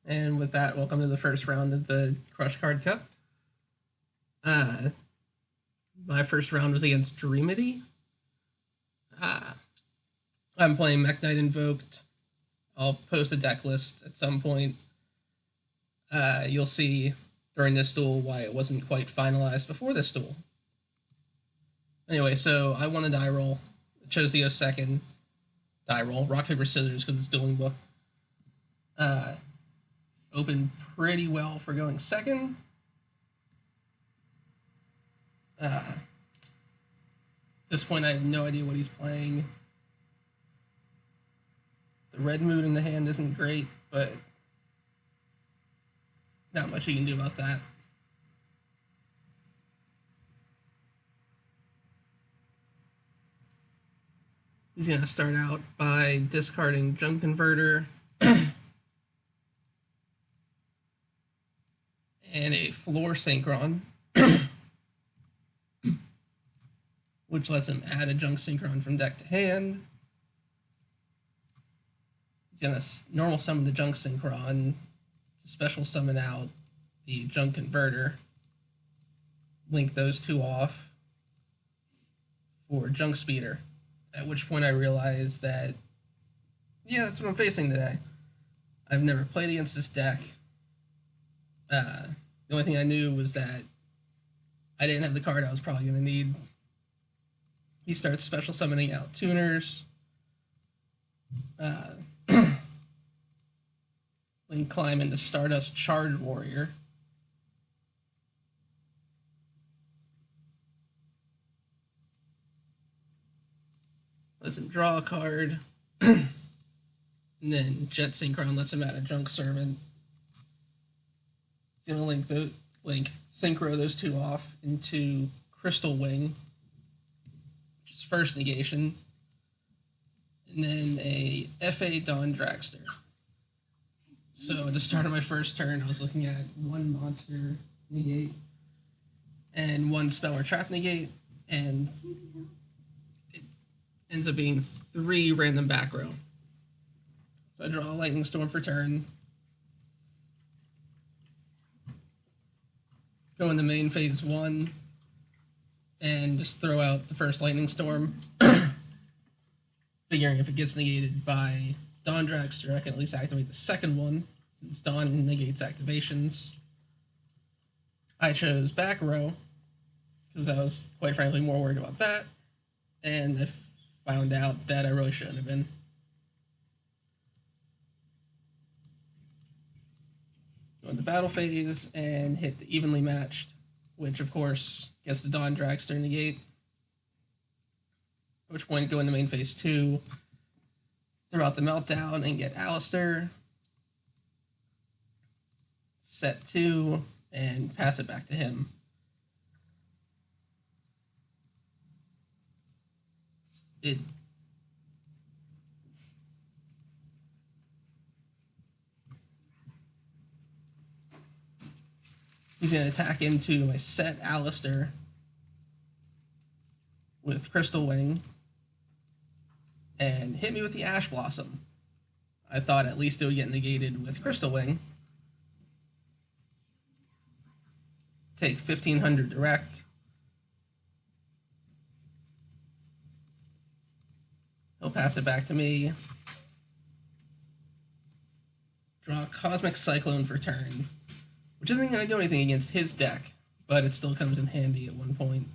And with that, welcome to the first round of the Crush Card Cup. My first round was against Dreamity. I'm playing Mech Knight Invoked. I'll post a deck list at some point. You'll see during this duel why it wasn't quite finalized before this duel. Anyway, so I won a die roll. Chose to go second. Die roll. Rock, paper, scissors because it's dueling book. Opened pretty well for going second. At this point, I have no idea what he's playing. The red mood in the hand isn't great, but not much you can do about that. He's going to start out by discarding Junk Converter and a Floor Synchron, which lets him add a Junk Synchron from deck to hand. He's going to normal summon the Junk Synchron to special summon out the Junk Converter, link those two off for Junk Speeder, at which point I realized that, yeah, that's what I'm facing today. I've never played against this deck. The only thing I knew was that I didn't have the card I was probably going to need. He starts special summoning out tuners. Link climb into Stardust Charge Warrior. Lets him draw a card. And then Jet Synchron lets him add a Junk Servant. He's going to synchro those two off into Crystal Wing, which is first negation. And then a FA Dawn Dragster. So at the start of my first turn, I was looking at one monster negate and one spell or trap negate, and it ends up being 3 random back row. So I draw a Lightning Storm for turn, go into main phase 1, and just throw out the first Lightning Storm, figuring if it gets negated by Dawn Dragster, I can at least activate the second one, since Dawn negates activations. I chose back row, because I was, quite frankly, more worried about that, and I found out that I really shouldn't have been. Go into battle phase and hit the evenly matched, which of course gets the Dawn Dragster negate. At which point go into main phase 2, throw out the Meltdown and get Alistair, set 2, and pass it back to him. He's going to attack into my set Alistair with Crystal Wing and hit me with the Ash Blossom. I thought at least it would get negated with Crystal Wing. Take 1500 direct. He'll pass it back to me. Draw Cosmic Cyclone for turn, which isn't going to do anything against his deck, but it still comes in handy at one point.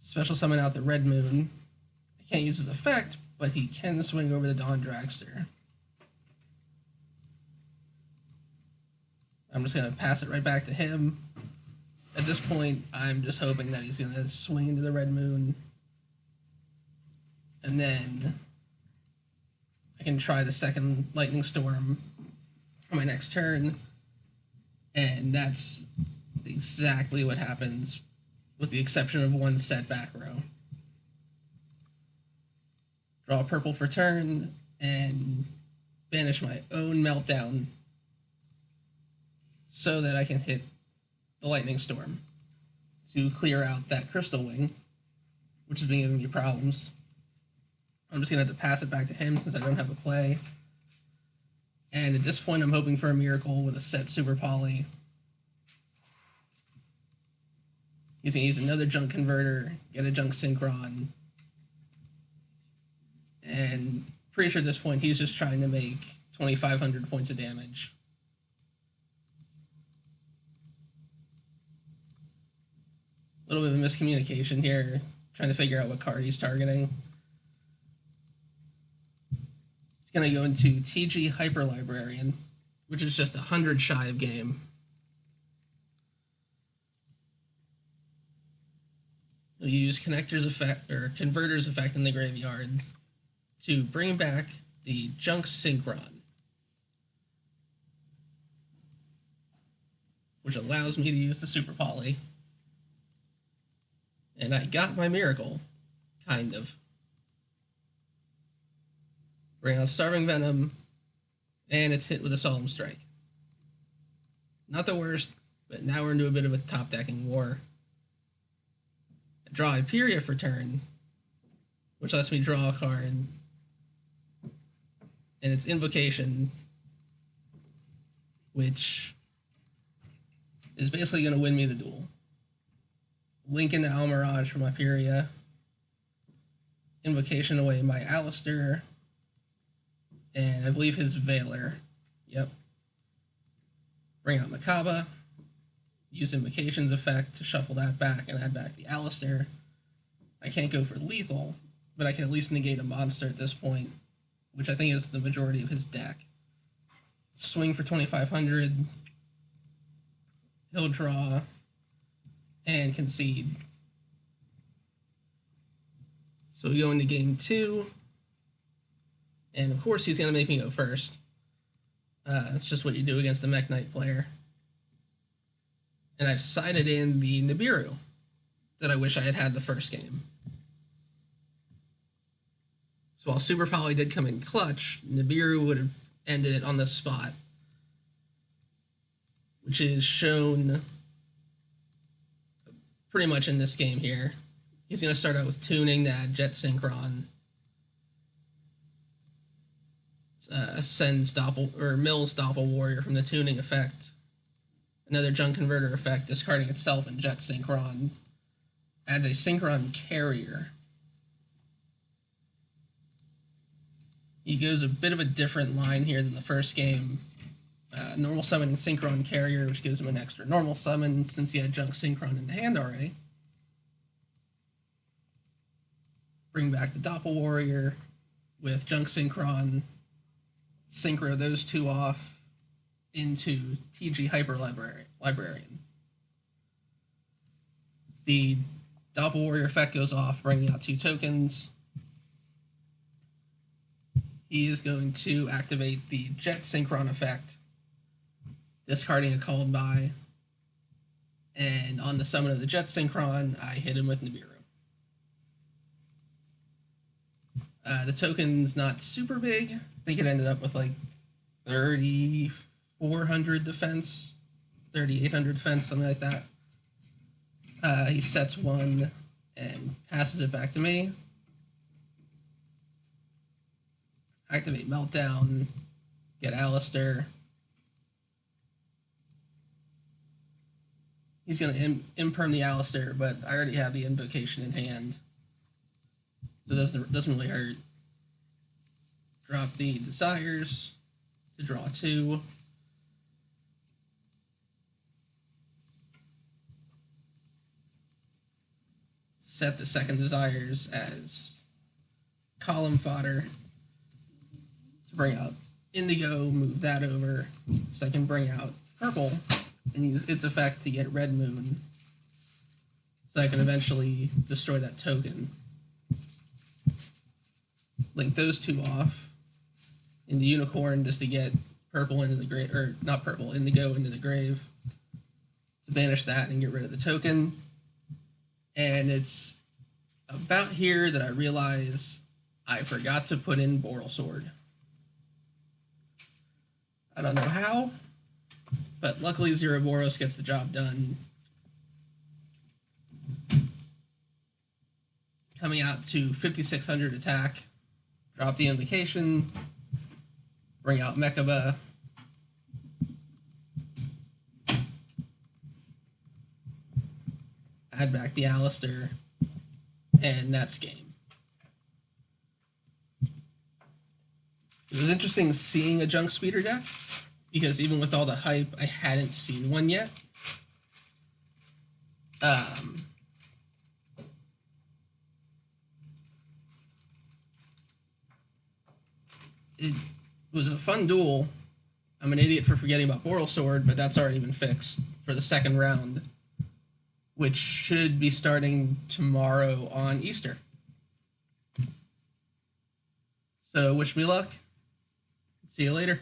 Special summon out the Red Moon. I can't use his effect, but he can swing over the Dawn Dragster. I'm just going to pass it right back to him. At this point, I'm just hoping that he's going to swing into the Red Moon. And then I can try the second Lightning Storm on my next turn. And that's exactly what happens, with the exception of one set back row. Draw a purple for turn and banish my own Meltdown so that I can hit the Lightning Storm to clear out that Crystal Wing, which has been giving me problems. I'm just going to have to pass it back to him since I don't have a play. And at this point, I'm hoping for a miracle with a set Super Poly. He's going to use another junk converter, get a junk synchron. And pretty sure at this point, he's just trying to make 2,500 points of damage. A little bit of miscommunication here, trying to figure out what card he's targeting. He's going to go into TG Hyper Librarian, which is just 100 shy of game. He'll use Connector's Effect, or Converter's Effect in the graveyard to bring back the Junk Synchron, which allows me to use the Super Poly. And I got my miracle, kind of. Bring out Starving Venom, and it's hit with a Solemn Strike. Not the worst, but now we're into a bit of a top-decking war. I draw Hyperia for turn, which lets me draw a card, and it's Invocation, which is basically going to win me the duel. Link into Almirage from Hyperia. Invocation away my Alistair. And I believe his Veiler. Yep. Bring out Makaba. Use Invocation's effect to shuffle that back and add back the Alistair. I can't go for lethal, but I can at least negate a monster at this point, which I think is the majority of his deck. Swing for 2,500. He'll draw and concede. So we go into game 2. And of course he's going to make me go first. That's just what you do against a Mech Knight player. And I've sided in the Nibiru that I wish I had had the first game. So while Super Poly did come in clutch, Nibiru would have ended it on the spot, which is shown pretty much in this game here. He's going to start out with tuning to add Jet Synchron. Sends Mills Doppel Warrior from the tuning effect. Another Junk Converter effect, discarding itself in Jet Synchron. Adds a Synchron Carrier. He goes a bit of a different line here than the first game. Normal summoning Synchron Carrier, which gives him an extra normal summon since he had Junk Synchron in the hand already. Bring back the Doppel Warrior with Junk Synchron. Synchro those two off into TG Hyper Librarian. The Doppel Warrior effect goes off, bringing out 2 tokens. He is going to activate the Jet Synchron effect, discarding a Called By. And on the summon of the Jet Synchron, I hit him with Nibiru. The token's not super big. I think it ended up with like 3,400 defense, 3,800 defense, something like that. He sets 1 and passes it back to me. Activate Meltdown, get Alistair. He's going to imperm the Alistair, but I already have the Invocation in hand, so it doesn't really hurt. Drop the Desires to draw 2. Set the second Desires as column fodder to bring out Indigo, move that over so I can bring out Purple and use its effect to get Red Moon so I can eventually destroy that token. Link those 2 off into Unicorn just to get Purple into the grave, or not Purple, Indigo into the grave to banish that and get rid of the token. And it's about here that I realize I forgot to put in Boral Sword. I don't know how, but luckily Zero Boros gets the job done. Coming out to 5,600 attack, drop the Invocation, Bring out Mechaba. Add back the Alistair. And that's game. It was interesting seeing a Junk Speeder deck, because even with all the hype, I hadn't seen one yet. It was a fun duel. I'm an idiot for forgetting about Boral Sword, but that's already been fixed for the second round, which should be starting tomorrow on Easter. So wish me luck. See you later.